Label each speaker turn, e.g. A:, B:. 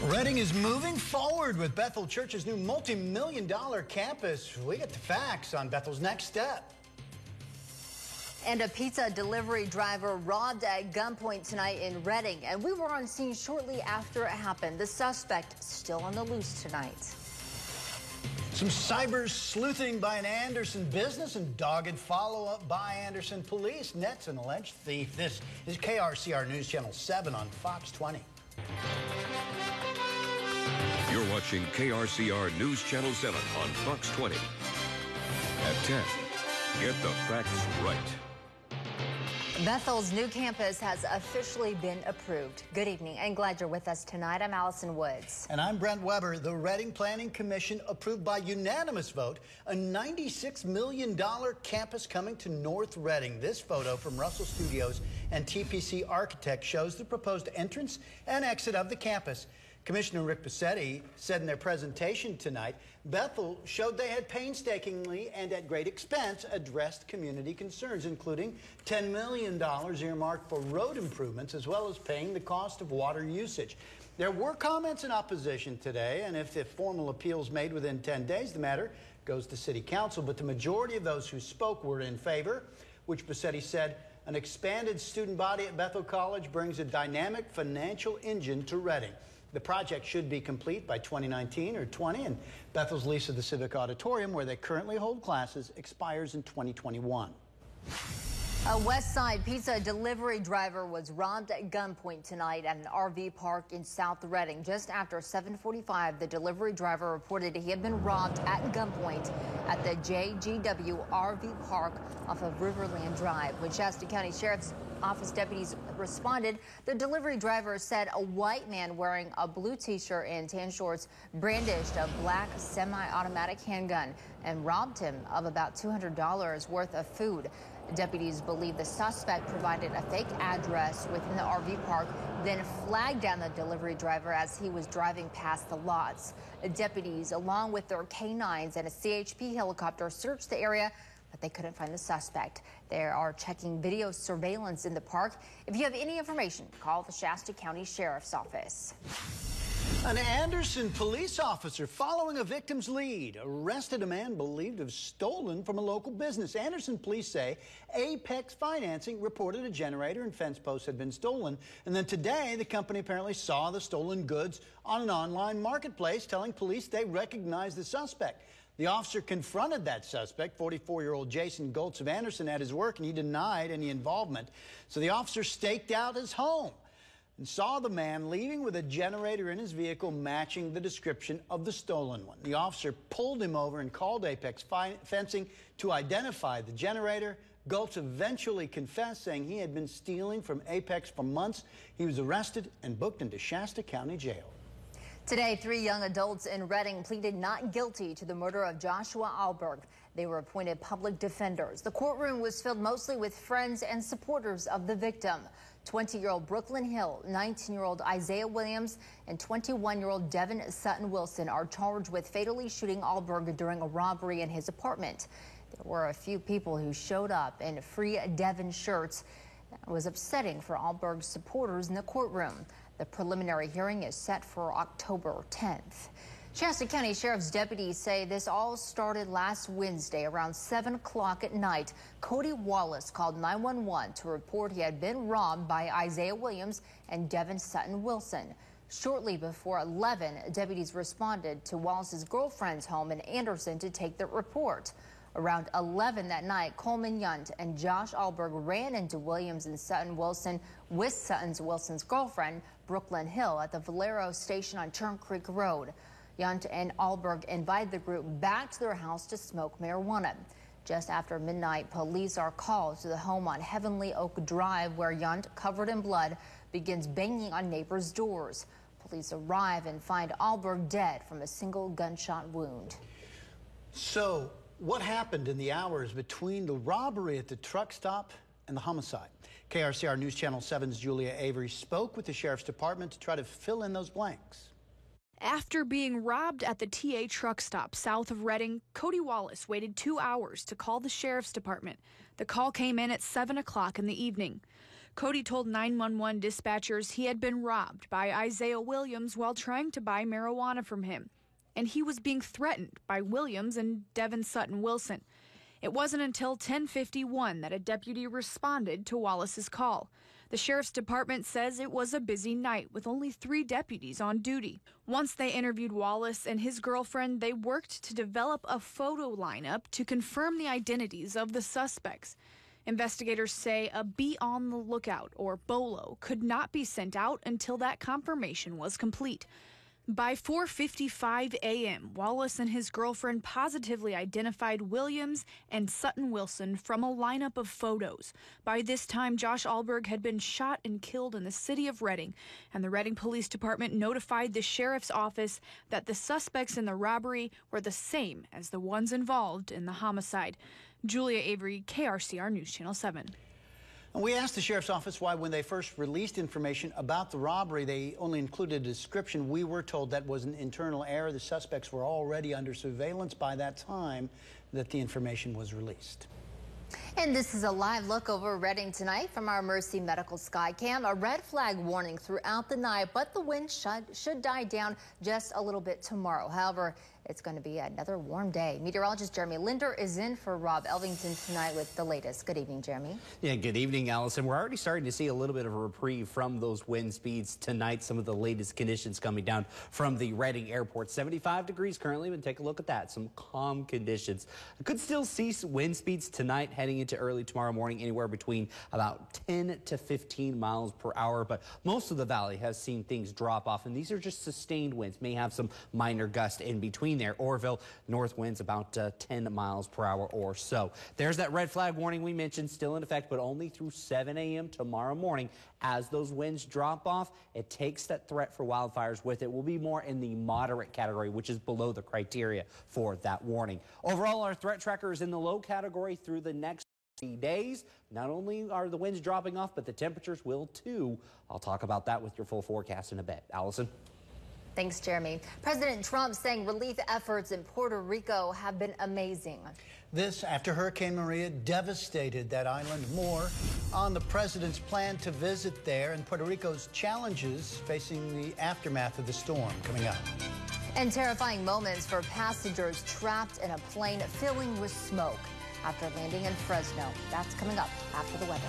A: Reading is moving forward with Bethel Church's new multi-million-dollar campus. We get the facts on Bethel's next step.
B: And a pizza delivery driver robbed at gunpoint tonight in Reading, and we were on scene shortly after it happened. The suspect still on the loose tonight.
A: Some cyber sleuthing by an Anderson business and dogged follow-up by Anderson police nets an alleged thief. This is KRCR News Channel 7 on Fox 20.
C: You're watching KRCR News Channel 7 on Fox 20. At 10, get the facts right.
B: Bethel's new campus has officially been approved. Good evening and glad you're with us tonight. I'm Allison Woods.
A: And I'm Brent Weber. The Reading Planning Commission approved by unanimous vote a $96 million campus coming to North Reading. This photo from Russell Studios and TPC Architects shows the proposed entrance and exit of the campus. Commissioner Rick Bassetti said in their presentation tonight, Bethel showed they had painstakingly and at great expense addressed community concerns, including $10 million earmarked for road improvements, as well as paying the cost of water usage. There were comments in opposition today, and if the formal appeal is made within 10 days, the matter goes to City Council. But the majority of those who spoke were in favor, which Bassetti said an expanded student body at Bethel College brings a dynamic financial engine to Reading. The project should be complete by 2019 or 20, and Bethel's lease of the Civic Auditorium, where they currently hold classes, expires in 2021.
B: A West Side pizza delivery driver was robbed at gunpoint tonight at an RV park in South Reading. Just after 7:45, the delivery driver reported he had been robbed at gunpoint at the JGW RV park off of Riverland Drive. When Shasta County Sheriff's Office deputies responded, the delivery driver said a white man wearing a blue t-shirt and tan shorts brandished a black semi-automatic handgun and robbed him of about $200 worth of food. Deputies believe the suspect provided a fake address within the RV park, then flagged down the delivery driver as he was driving past the lots. Deputies, along with their canines and a CHP helicopter, searched the area, but they couldn't find the suspect. They are checking video surveillance in the park. If you have any information, call the Shasta County Sheriff's Office.
A: An Anderson police officer, following a victim's lead, arrested a man believed to have stolen from a local business. Anderson police say Apex Financing reported a generator and fence post had been stolen. And then today, the company apparently saw the stolen goods on an online marketplace, telling police they recognized the suspect. The officer confronted that suspect, 44-year-old Jason Goltz of Anderson, at his work, and he denied any involvement. So the officer staked out his home and saw the man leaving with a generator in his vehicle matching the description of the stolen one. The officer pulled him over and called Apex Fencing to identify the generator. Goltz eventually confessed, saying he had been stealing from Apex for months. He was arrested and booked into Shasta County Jail.
B: Today, 3 young adults in Reading pleaded not guilty to the murder of Joshua Alberg. They were appointed public defenders. The courtroom was filled mostly with friends and supporters of the victim. 20-year-old Brooklyn Hill, 19-year-old Isaiah Williams, and 21-year-old Devin Sutton Wilson are charged with fatally shooting Alberg during a robbery in his apartment. There were a few people who showed up in Free Devin shirts. That was upsetting for Alberg's supporters in the courtroom. The preliminary hearing is set for October 10th. Shasta County Sheriff's deputies say this all started last Wednesday around 7 o'clock at night. Cody Wallace called 911 to report he had been robbed by Isaiah Williams and Devin Sutton Wilson. Shortly before 11, deputies responded to Wallace's girlfriend's home in Anderson to take the report. Around 11 that night, Coleman Yunt and Josh Alberg ran into Williams and Sutton Wilson with Sutton Wilson's girlfriend, Brooklyn Hill, at the Valero station on Churn Creek Road. Yunt and Alberg invited the group back to their house to smoke marijuana. Just after midnight, police are called to the home on Heavenly Oak Drive, where Yunt, covered in blood, begins banging on neighbors' doors. Police arrive and find Alberg dead from a single gunshot wound.
A: So, what happened in the hours between the robbery at the truck stop and the homicide? KRCR News Channel 7's Julia Avery spoke with the Sheriff's Department to try to fill in those blanks.
D: After being robbed at the TA truck stop south of Reading, Cody Wallace waited 2 hours to call the Sheriff's Department. The call came in at 7 o'clock in the evening. Cody told 911 dispatchers he had been robbed by Isaiah Williams while trying to buy marijuana from him, and he was being threatened by Williams and Devin Sutton Wilson. It wasn't until 10:51 that a deputy responded to Wallace's call. The sheriff's department says it was a busy night with only 3 deputies on duty. Once they interviewed Wallace and his girlfriend, they worked to develop a photo lineup to confirm the identities of the suspects. Investigators say a be on the lookout, or BOLO, could not be sent out until that confirmation was complete. By 4:55 a.m., Wallace and his girlfriend positively identified Williams and Sutton Wilson from a lineup of photos. By this time, Josh Alberg had been shot and killed in the city of Reading, and the Reading Police Department notified the sheriff's office that the suspects in the robbery were the same as the ones involved in the homicide. Julia Avery, KRCR News Channel 7.
A: We asked the sheriff's office why, when they first released information about the robbery, they only included a description. We were told that was an internal error. The suspects were already under surveillance by that time that the information was released.
B: And this is a live look over Reading tonight from our Mercy Medical Skycam. A red flag warning throughout the night, but the wind should die down just a little bit tomorrow. However, it's going to be another warm day. Meteorologist Jeremy Linder is in for Rob Elvington tonight with the latest. Good evening, Jeremy.
E: Yeah, good evening, Allison. We're already starting to see a little bit of a reprieve from those wind speeds tonight. Some of the latest conditions coming down from the Reading Airport. 75 degrees currently, but take a look at that. Some calm conditions. I could still see wind speeds tonight heading into early tomorrow morning, anywhere between about 10 to 15 miles per hour. But most of the valley has seen things drop off, and these are just sustained winds. May have some minor gusts in between there. Orville, north winds about 10 miles per hour or so. There's that red flag warning we mentioned, still in effect, but only through 7 a.m. tomorrow morning. As those winds drop off, it takes that threat for wildfires with it. Will be more in the moderate category, which is below the criteria for that warning. Overall, our threat tracker is in the low category through the next days. Not only are the winds dropping off, but the temperatures will too. I'll talk about that with your full forecast in a bit. Allison?
B: Thanks, Jeremy. President Trump saying relief efforts in Puerto Rico have been amazing.
A: This after Hurricane Maria devastated that island. More on the president's plan to visit there and Puerto Rico's challenges facing the aftermath of the storm coming up.
B: And terrifying moments for passengers trapped in a plane filling with smoke after landing in Fresno. That's coming up after the weather.